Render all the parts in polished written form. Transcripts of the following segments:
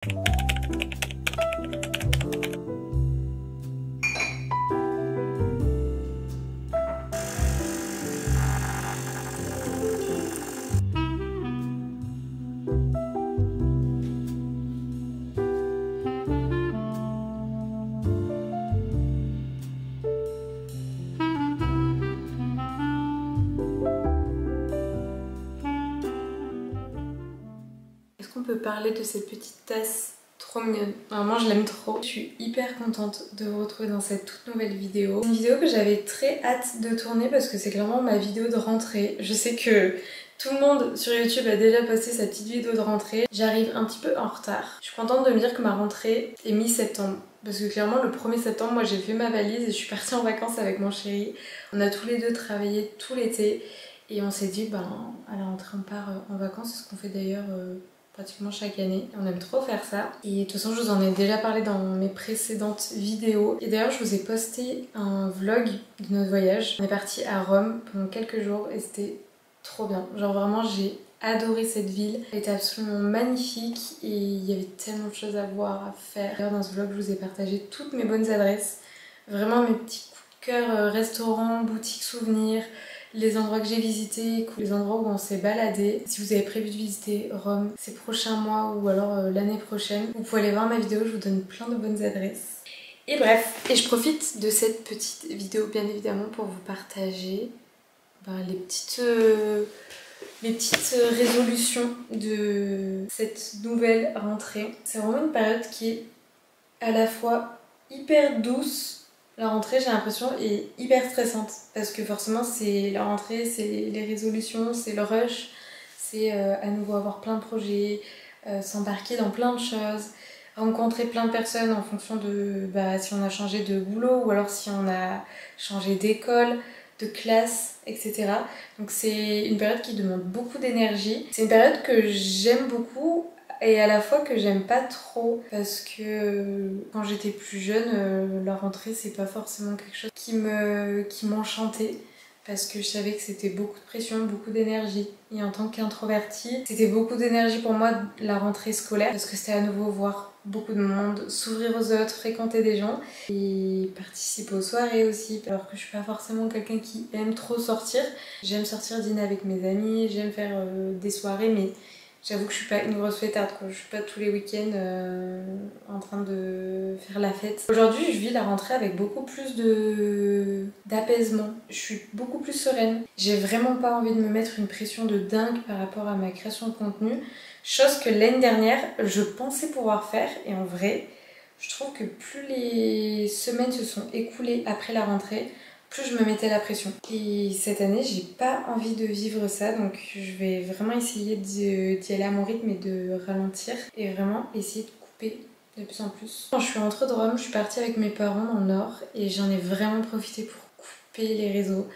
Est-ce qu'on peut parler de cette petite tasse trop mignonne? Vraiment, je l'aime trop. Je suis hyper contente de vous retrouver dans cette toute nouvelle vidéo. Une vidéo que j'avais très hâte de tourner parce que c'est clairement ma vidéo de rentrée. Je sais que tout le monde sur YouTube a déjà posté sa petite vidéo de rentrée. J'arrive un petit peu en retard. Je suis contente de me dire que ma rentrée est mi-septembre. Parce que clairement, le 1er septembre, moi j'ai fait ma valise et je suis partie en vacances avec mon chéri. On a tous les deux travaillé tout l'été. Et on s'est dit, ben, à la rentrée, on part en vacances. C'est ce qu'on fait d'ailleurs pratiquement chaque année. On aime trop faire ça. Et de toute façon, je vous en ai déjà parlé dans mes précédentes vidéos. Et d'ailleurs, je vous ai posté un vlog de notre voyage. On est parti à Rome pendant quelques jours et c'était trop bien. Genre vraiment, j'ai adoré cette ville. Elle était absolument magnifique et il y avait tellement de choses à voir, à faire. D'ailleurs, dans ce vlog, je vous ai partagé toutes mes bonnes adresses. Vraiment mes petits coups de cœur, restaurants, boutiques, souvenirs, les endroits que j'ai visités, les endroits où on s'est baladé. Si vous avez prévu de visiter Rome ces prochains mois ou alors l'année prochaine, vous pouvez aller voir ma vidéo, je vous donne plein de bonnes adresses. Et bref, et je profite de cette petite vidéo bien évidemment pour vous partager les petites résolutions de cette nouvelle rentrée. C'est vraiment une période qui est à la fois hyper douce. La rentrée, j'ai l'impression, est hyper stressante parce que forcément c'est la rentrée, c'est les résolutions, c'est le rush, c'est à nouveau avoir plein de projets, s'embarquer dans plein de choses, rencontrer plein de personnes en fonction de si on a changé de boulot ou alors si on a changé d'école, de classe, etc. Donc c'est une période qui demande beaucoup d'énergie. C'est une période que j'aime beaucoup et à la fois que j'aime pas trop parce que quand j'étais plus jeune, la rentrée c'est pas forcément quelque chose qui m'enchantait parce que je savais que c'était beaucoup de pression, beaucoup d'énergie. Et en tant qu'introvertie, c'était beaucoup d'énergie pour moi la rentrée scolaire parce que c'était à nouveau voir beaucoup de monde, s'ouvrir aux autres, fréquenter des gens et participer aux soirées aussi. Alors que je suis pas forcément quelqu'un qui aime trop sortir. J'aime sortir dîner avec mes amis, j'aime faire des soirées mais j'avoue que je suis pas une grosse fêtarde, quoi. Je suis pas tous les week-ends en train de faire la fête. Aujourd'hui, je vis la rentrée avec beaucoup plus d'apaisement. Je suis beaucoup plus sereine. J'ai vraiment pas envie de me mettre une pression de dingue par rapport à ma création de contenu. Chose que l'année dernière, je pensais pouvoir faire. Et en vrai, je trouve que plus les semaines se sont écoulées après la rentrée, plus je me mettais la pression. Et cette année, j'ai pas envie de vivre ça, donc je vais vraiment essayer d'y aller à mon rythme et de ralentir et vraiment essayer de couper de plus en plus. Quand je suis rentrée de Rome, je suis partie avec mes parents dans le Nord et j'en ai vraiment profité pour couper les réseaux.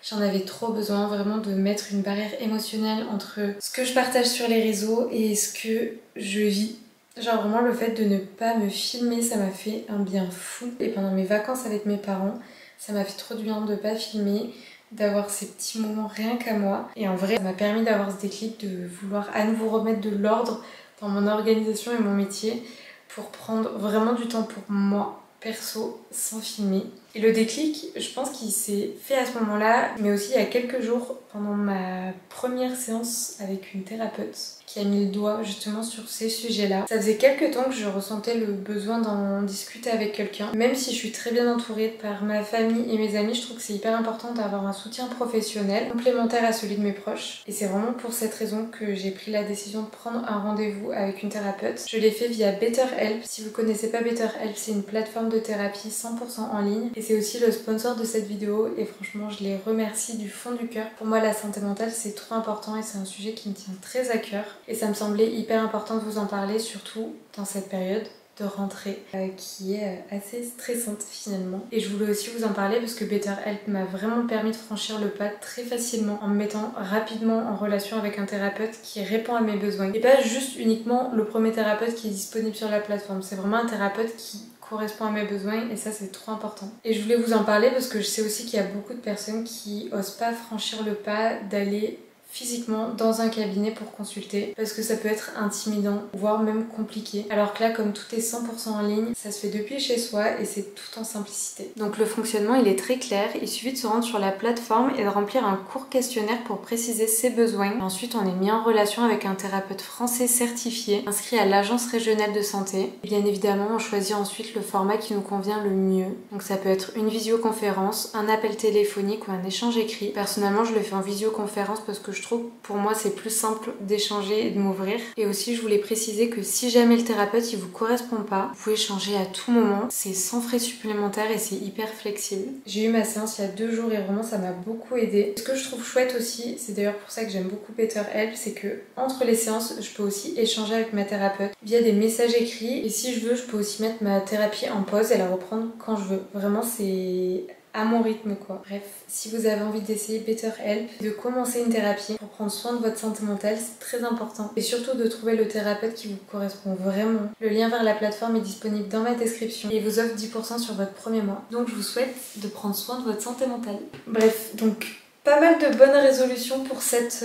J'en avais trop besoin vraiment de mettre une barrière émotionnelle entre ce que je partage sur les réseaux et ce que je vis. Genre vraiment le fait de ne pas me filmer, ça m'a fait un bien fou. Et pendant mes vacances avec mes parents, ça m'a fait trop du bien de pas filmer, d'avoir ces petits moments rien qu'à moi. Et en vrai, ça m'a permis d'avoir ce déclic de vouloir à nouveau remettre de l'ordre dans mon organisation et mon métier pour prendre vraiment du temps pour moi, perso, sans filmer. Et le déclic, je pense qu'il s'est fait à ce moment-là, mais aussi il y a quelques jours, pendant ma première séance avec une thérapeute qui a mis le doigt justement sur ces sujets-là. Ça faisait quelques temps que je ressentais le besoin d'en discuter avec quelqu'un. Même si je suis très bien entourée par ma famille et mes amis, je trouve que c'est hyper important d'avoir un soutien professionnel complémentaire à celui de mes proches. Et c'est vraiment pour cette raison que j'ai pris la décision de prendre un rendez-vous avec une thérapeute. Je l'ai fait via BetterHelp. Si vous connaissez pas BetterHelp, c'est une plateforme de thérapie 100% en ligne. Et c'est aussi le sponsor de cette vidéo et franchement je les remercie du fond du cœur. Pour moi la santé mentale c'est trop important et c'est un sujet qui me tient très à cœur. Et ça me semblait hyper important de vous en parler, surtout dans cette période de rentrée qui est assez stressante finalement. Et je voulais aussi vous en parler parce que BetterHelp m'a vraiment permis de franchir le pas très facilement en me mettant rapidement en relation avec un thérapeute qui répond à mes besoins. Et pas juste uniquement le premier thérapeute qui est disponible sur la plateforme, c'est vraiment un thérapeute qui correspond à mes besoins et ça c'est trop important. Et je voulais vous en parler parce que je sais aussi qu'il y a beaucoup de personnes qui osent pas franchir le pas d'aller physiquement dans un cabinet pour consulter parce que ça peut être intimidant, voire même compliqué. Alors que là, comme tout est 100% en ligne, ça se fait depuis chez soi et c'est tout en simplicité. Donc le fonctionnement il est très clair, il suffit de se rendre sur la plateforme et de remplir un court questionnaire pour préciser ses besoins. Et ensuite on est mis en relation avec un thérapeute français certifié, inscrit à l'agence régionale de santé. Et bien évidemment on choisit ensuite le format qui nous convient le mieux. Donc ça peut être une visioconférence, un appel téléphonique ou un échange écrit. Personnellement je le fais en visioconférence parce que je trouve pour moi c'est plus simple d'échanger et de m'ouvrir. Et aussi je voulais préciser que si jamais le thérapeute il vous correspond pas, vous pouvez changer à tout moment, c'est sans frais supplémentaires et c'est hyper flexible. J'ai eu ma séance il y a 2 jours et vraiment ça m'a beaucoup aidé. Ce que je trouve chouette aussi, c'est d'ailleurs pour ça que j'aime beaucoup BetterHelp, c'est que entre les séances je peux aussi échanger avec ma thérapeute via des messages écrits et si je veux je peux aussi mettre ma thérapie en pause et la reprendre quand je veux. Vraiment c'est à mon rythme quoi. Bref, si vous avez envie d'essayer BetterHelp, de commencer une thérapie pour prendre soin de votre santé mentale, c'est très important. Et surtout de trouver le thérapeute qui vous correspond vraiment. Le lien vers la plateforme est disponible dans ma description et il vous offre 10% sur votre premier mois. Donc je vous souhaite de prendre soin de votre santé mentale. Bref, donc pas mal de bonnes résolutions pour cette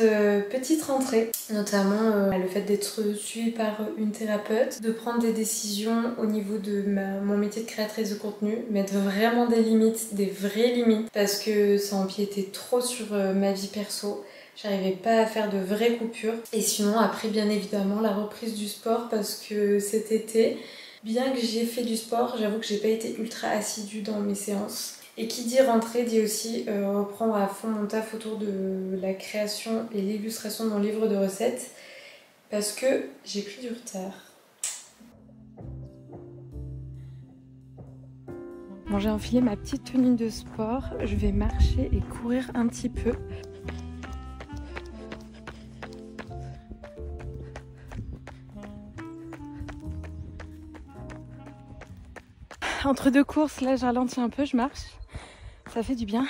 petite rentrée, notamment le fait d'être suivie par une thérapeute, de prendre des décisions au niveau de mon métier de créatrice de contenu, mettre vraiment des limites, des vraies limites, parce que ça empiétait trop sur ma vie perso. J'arrivais pas à faire de vraies coupures. Et sinon après bien évidemment la reprise du sport parce que cet été, bien que j'ai fait du sport, j'avoue que j'ai pas été ultra assidue dans mes séances. Et qui dit rentrée dit aussi reprendre à fond mon taf autour de la création et l'illustration de mon livre de recettes parce que j'ai pris du retard. Bon, j'ai enfilé ma petite tenue de sport, je vais marcher et courir un petit peu. Entre deux courses, là je ralentis un peu, je marche. Ça fait du bien.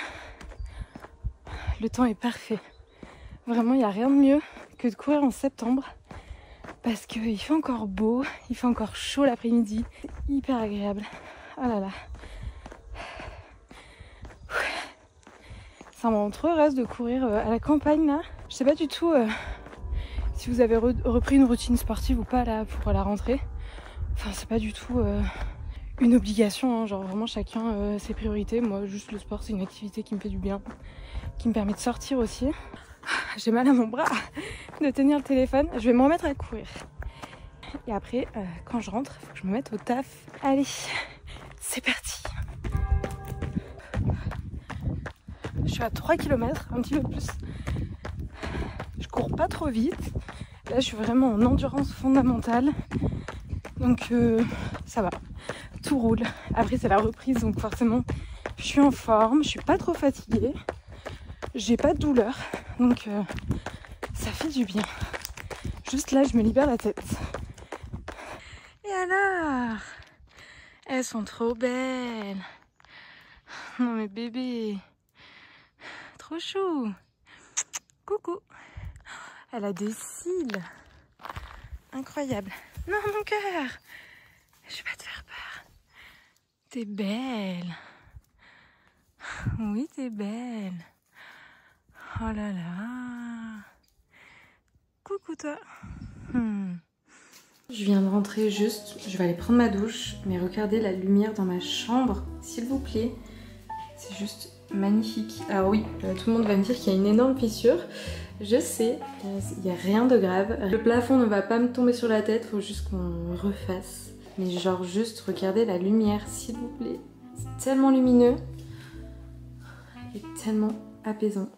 Le temps est parfait. Vraiment, il n'y a rien de mieux que de courir en septembre. Parce qu'il fait encore beau, il fait encore chaud l'après-midi. C'est hyper agréable. Oh là là. Ça me rend trop heureuse de courir à la campagne là. Je sais pas du tout si vous avez repris une routine sportive ou pas là pour la rentrée. Enfin, c'est pas du tout une obligation, hein. Genre vraiment chacun ses priorités. Moi juste le sport c'est une activité qui me fait du bien, qui me permet de sortir aussi. J'ai mal à mon bras de tenir le téléphone, je vais me remettre à courir. Et après quand je rentre, il faut que je me mette au taf. Allez, c'est parti. Je suis à 3 km, un petit peu plus. Je cours pas trop vite. Là je suis vraiment en endurance fondamentale. Donc ça va. Tout roule. Après c'est la reprise donc forcément je suis en forme, je suis pas trop fatiguée, j'ai pas de douleur donc ça fait du bien. Juste là je me libère la tête. Et alors, elles sont trop belles. Non mais bébé, trop chou. Coucou. Elle a des cils. Incroyable. Non mon cœur, je vais pas te faire peur. T'es belle. Oui, t'es belle. Oh là là. Coucou toi. Je viens de rentrer juste. Je vais aller prendre ma douche. Mais regardez la lumière dans ma chambre, s'il vous plaît. C'est juste magnifique. Alors oui, tout le monde va me dire qu'il y a une énorme fissure. Je sais, il n'y a rien de grave. Le plafond ne va pas me tomber sur la tête. Faut juste qu'on refasse. Mais genre juste regardez la lumière s'il vous plaît. C'est tellement lumineux et tellement apaisant.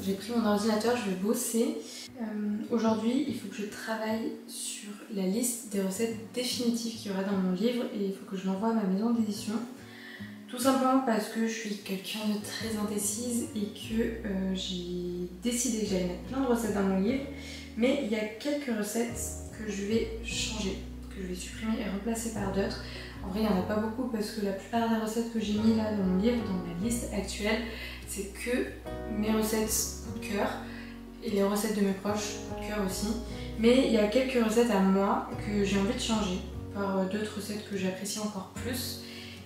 J'ai pris mon ordinateur, je vais bosser. Aujourd'hui, il faut que je travaille sur la liste des recettes définitives qu'il y aura dans mon livre et il faut que je l'envoie à ma maison d'édition. Tout simplement parce que je suis quelqu'un de très indécise et que j'ai décidé que j'allais mettre plein de recettes dans mon livre, mais il y a quelques recettes que je vais changer. que je vais supprimer et remplacer par d'autres. En vrai, il n'y en a pas beaucoup parce que la plupart des recettes que j'ai mis là dans mon livre, dans ma liste actuelle, c'est que mes recettes coup de cœur et les recettes de mes proches coup de cœur aussi. Mais il y a quelques recettes à moi que j'ai envie de changer par d'autres recettes que j'apprécie encore plus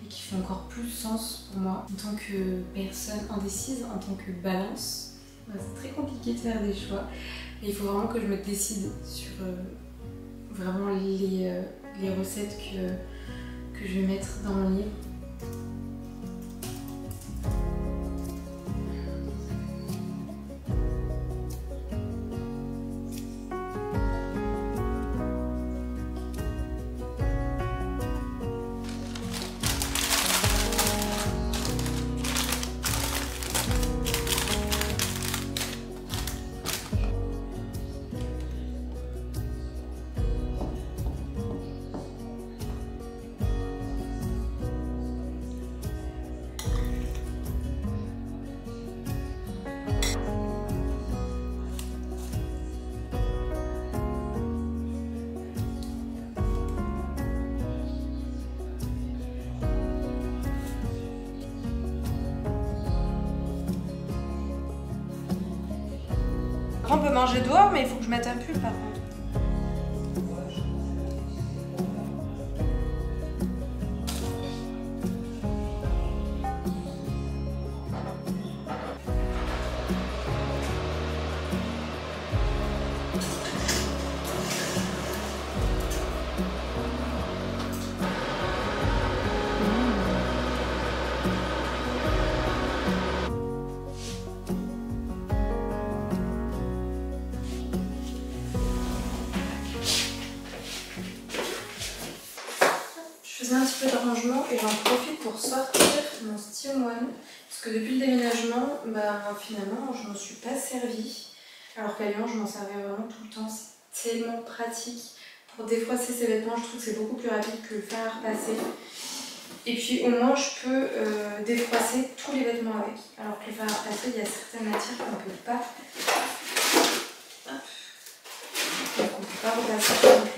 et qui font encore plus sens pour moi en tant que personne indécise, en tant que balance. C'est très compliqué de faire des choix et il faut vraiment que je me décide sur vraiment les recettes que je vais mettre dans mon livre. On peut manger dehors, mais il faut que je mette un pull par contre. Je faisais un petit peu de rangement et j'en profite pour sortir mon Steam One parce que depuis le déménagement, finalement je m'en suis pas servi alors qu'à Lyon je m'en servais vraiment tout le temps. C'est tellement pratique pour défroisser ses vêtements, je trouve que c'est beaucoup plus rapide que le fer à repasser et puis au moins je peux défroisser tous les vêtements avec, alors que le fer à repasser il y a certaines matières qu'on ne peut pas. Hop. Donc on ne peut pas repasser tout simplement.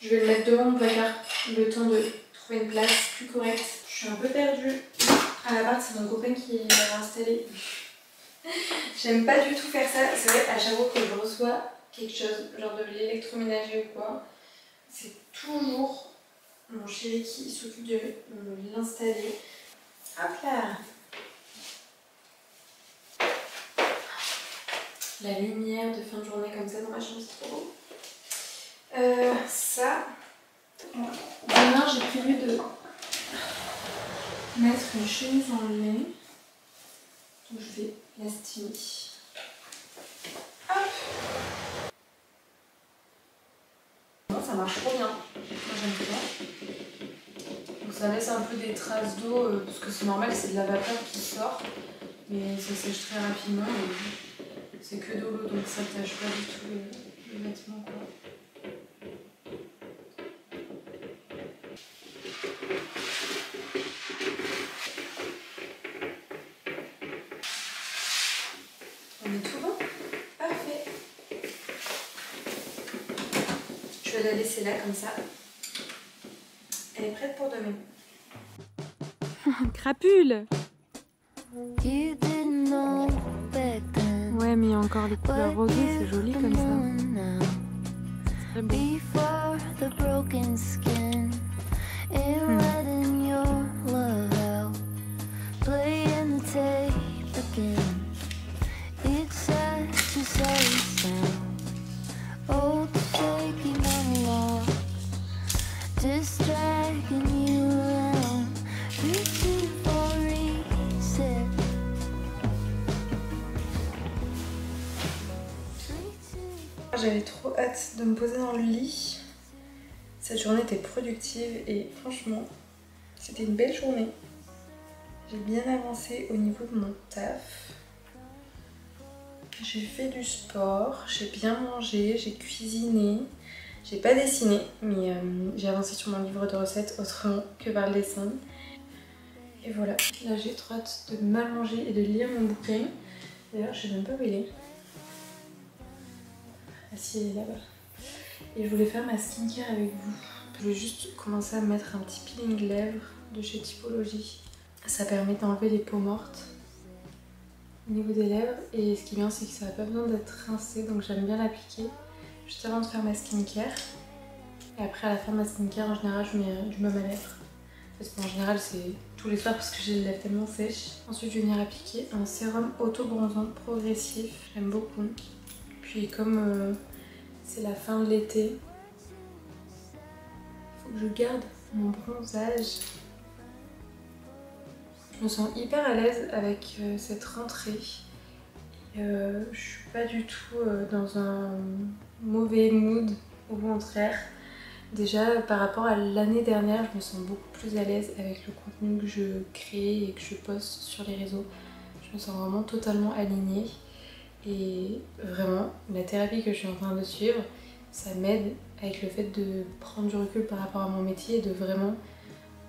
Je vais le mettre devant mon placard, le temps de trouver une place plus correcte. Je suis un peu perdue. À l'appart, c'est mon copain qui l'a installé. J'aime pas du tout faire ça. C'est vrai, à chaque fois que je reçois quelque chose, genre de l'électroménager ou quoi, c'est toujours mon chéri qui s'occupe de l'installer. Hop là! La lumière de fin de journée comme ça dans ma chambre, c'est trop beau. Ça, demain j'ai prévu de mettre une chemise en lin, donc je vais la steamer. Hop. Bon, ça marche trop bien, moi j'aime bien. Donc ça laisse un peu des traces d'eau, parce que c'est normal, c'est de la vapeur qui sort, mais ça sèche très rapidement et c'est que de l'eau, donc ça ne tâche pas du tout les vêtements quoi. On est tout bon? Parfait. Je vais la laisser là comme ça. Elle est prête pour demain. Crapule! Ouais, mais il y a encore les couleurs rosées, c'est joli comme ça. C'est très beau. J'avais trop hâte de me poser dans le lit. Cette journée était productive et franchement, c'était une belle journée. J'ai bien avancé au niveau de mon taf. J'ai fait du sport, j'ai bien mangé, j'ai cuisiné. J'ai pas dessiné, mais j'ai avancé sur mon livre de recettes autrement que par le dessin. Et voilà, là j'ai trop hâte de m'allonger et de lire mon bouquin. D'ailleurs, je sais même pas où il est. Ah si, elle est là-bas. Et je voulais faire ma skincare avec vous. Je vais juste commencer à mettre un petit peeling lèvres de chez Typologie. Ça permet d'enlever les peaux mortes au niveau des lèvres. Et ce qui est bien, c'est que ça n'a pas besoin d'être rincé, donc j'aime bien l'appliquer juste avant de faire ma skincare. Et après, à la fin de ma skincare, en général, je mets du baume à lèvres. Parce qu'en général, c'est tous les soirs parce que j'ai les lèvres tellement sèches. Ensuite, je vais venir appliquer un sérum auto-bronzant progressif. J'aime beaucoup. Puis comme c'est la fin de l'été, il faut que je garde mon bronzage. Je me sens hyper à l'aise avec cette rentrée. Je suis pas du tout dans un mauvais mood, au contraire. Déjà par rapport à l'année dernière, je me sens beaucoup plus à l'aise avec le contenu que je crée et que je poste sur les réseaux. Je me sens vraiment totalement alignée. Et vraiment, la thérapie que je suis en train de suivre, ça m'aide avec le fait de prendre du recul par rapport à mon métier et de vraiment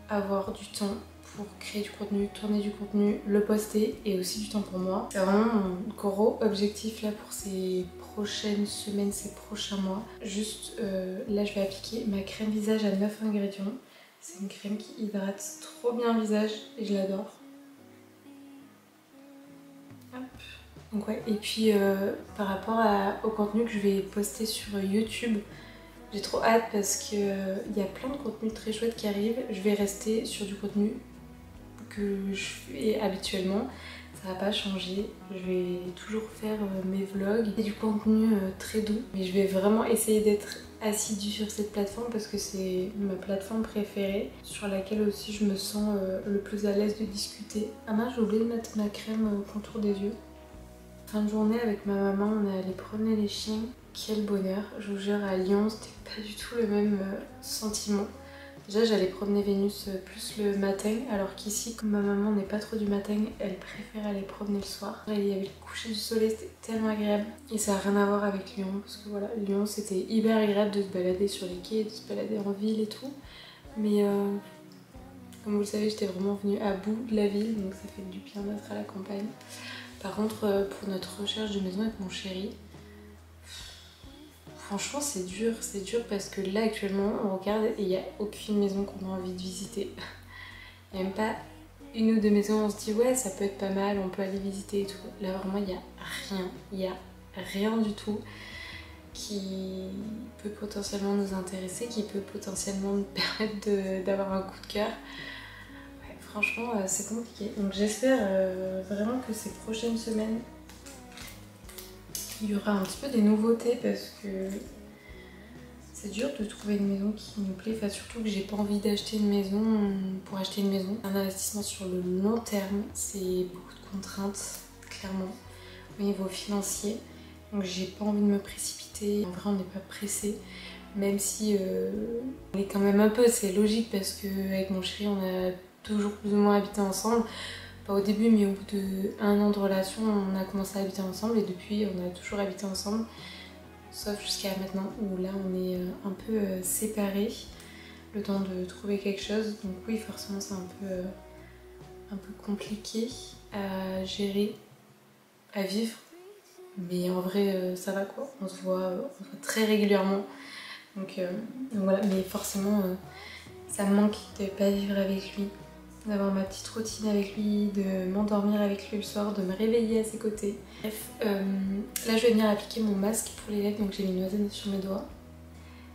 avoir du temps pour créer du contenu, tourner du contenu, le poster et aussi du temps pour moi. C'est vraiment mon gros objectif là pour ces prochaines semaines, ces prochains mois. Juste là je vais appliquer ma crème visage à 9 ingrédients. C'est une crème qui hydrate trop bien le visage et je l'adore. Hop. Donc ouais, et puis par rapport au contenu que je vais poster sur YouTube, j'ai trop hâte parce qu'il y a plein de contenus très chouettes qui arrivent. Je vais rester sur du contenu que je fais habituellement, ça va pas changer. Je vais toujours faire mes vlogs et du contenu très doux. Mais je vais vraiment essayer d'être assidue sur cette plateforme parce que c'est ma plateforme préférée, sur laquelle aussi je me sens le plus à l'aise de discuter. Ah mince, j'ai oublié de mettre ma crème contour des yeux. Fin de journée avec ma maman, on est allé promener les chiens. Quel bonheur, je vous jure, à Lyon c'était pas du tout le même sentiment. Déjà j'allais promener Vénus plus le matin, alors qu'ici comme ma maman n'est pas trop du matin, elle préfère aller promener le soir. Il y avait le coucher du soleil, c'était tellement agréable. Et ça n'a rien à voir avec Lyon, parce que voilà, Lyon c'était hyper agréable de se balader sur les quais, de se balader en ville et tout. Mais comme vous le savez, j'étais vraiment venue à bout de la ville, donc ça fait du bien d'être à la campagne. Par contre, pour notre recherche de maison avec mon chéri, franchement c'est dur parce que là actuellement on regarde et il n'y a aucune maison qu'on a envie de visiter. Il n'y a même pas une ou deux maisons où on se dit ouais ça peut être pas mal, on peut aller visiter et tout. Là vraiment il n'y a rien du tout qui peut potentiellement nous intéresser, qui peut potentiellement nous permettre d'avoir un coup de cœur. Ouais, franchement c'est compliqué. Donc j'espère vraiment que ces prochaines semaines il y aura un petit peu des nouveautés parce que c'est dur de trouver une maison qui nous plaît, enfin, surtout que j'ai pas envie d'acheter une maison pour acheter une maison. Un investissement sur le long terme, c'est beaucoup de contraintes, clairement, au niveau financier. Donc j'ai pas envie de me précipiter. En vrai, on n'est pas pressé, même si on est quand même un peu, c'est logique parce qu'avec mon chéri, on a toujours plus ou moins habité ensemble. Pas au début, mais au bout d'1 an de relation, on a commencé à habiter ensemble et depuis, on a toujours habité ensemble. Sauf jusqu'à maintenant où là, on est un peu séparés, le temps de trouver quelque chose. Donc oui, forcément, c'est un peu compliqué à gérer, à vivre. Mais en vrai, ça va quoi. On se voit très régulièrement. Donc voilà, mais forcément, ça me manque de pas vivre avec lui. D'avoir ma petite routine avec lui, de m'endormir avec lui le soir, de me réveiller à ses côtés. Bref, là je vais venir appliquer mon masque pour les lèvres, donc j'ai mis une noisette sur mes doigts.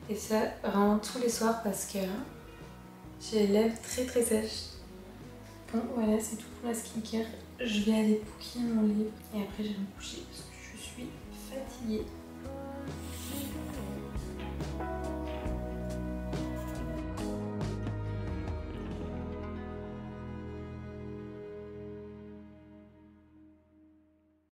Et ça vraiment tous les soirs parce que j'ai les lèvres très très sèches. Bon voilà, c'est tout pour la skincare. Je vais aller bouquiner mon livre et après je vais me coucher parce que je suis fatiguée.